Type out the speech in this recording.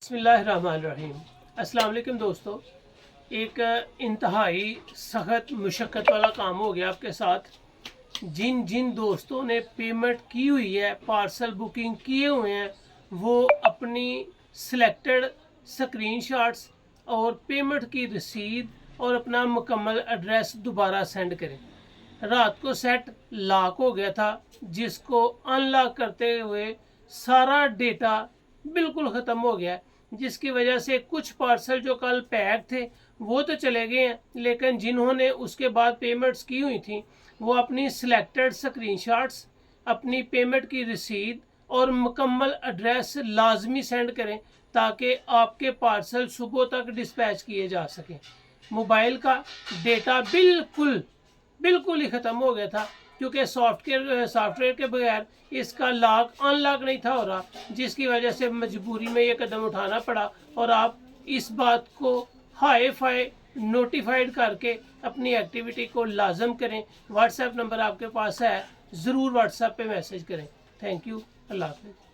बिस्मिल्लाहिर्रहमानिर्रहीम। अस्सलाम वालेकुम दोस्तों, एक इंतहाई सख्त मुशक्क़त वाला काम हो गया आपके साथ। जिन जिन दोस्तों ने पेमेंट की हुई है, पार्सल बुकिंग किए हुए हैं, वो अपनी सिलेक्टेड स्क्रीनशॉट्स और पेमेंट की रसीद और अपना मुकम्मल एड्रेस दोबारा सेंड करें। रात को सेट लॉक हो गया था, जिसको अनलॉक करते हुए सारा डेटा बिल्कुल ख़त्म हो गया, जिसकी वजह से कुछ पार्सल जो कल पैक थे वो तो चले गए हैं, लेकिन जिन्होंने उसके बाद पेमेंट्स की हुई थी वो अपनी सिलेक्टेड स्क्रीनशॉट्स, अपनी पेमेंट की रसीद और मुकम्मल एड्रेस लाजमी सेंड करें ताकि आपके पार्सल सुबह तक डिस्पैच किए जा सकें। मोबाइल का डेटा बिल्कुल ही ख़त्म हो गया था, क्योंकि सॉफ्टवेयर के बगैर इसका लॉक अनलॉक नहीं था हो रहा, जिसकी वजह से मजबूरी में ये कदम उठाना पड़ा। और आप इस बात को हाई फाई नोटिफाइड करके अपनी एक्टिविटी को लाजम करें। व्हाट्सएप नंबर आपके पास है, ज़रूर व्हाट्सएप पे मैसेज करें। Thank you. अल्लाह हाफ़िज़।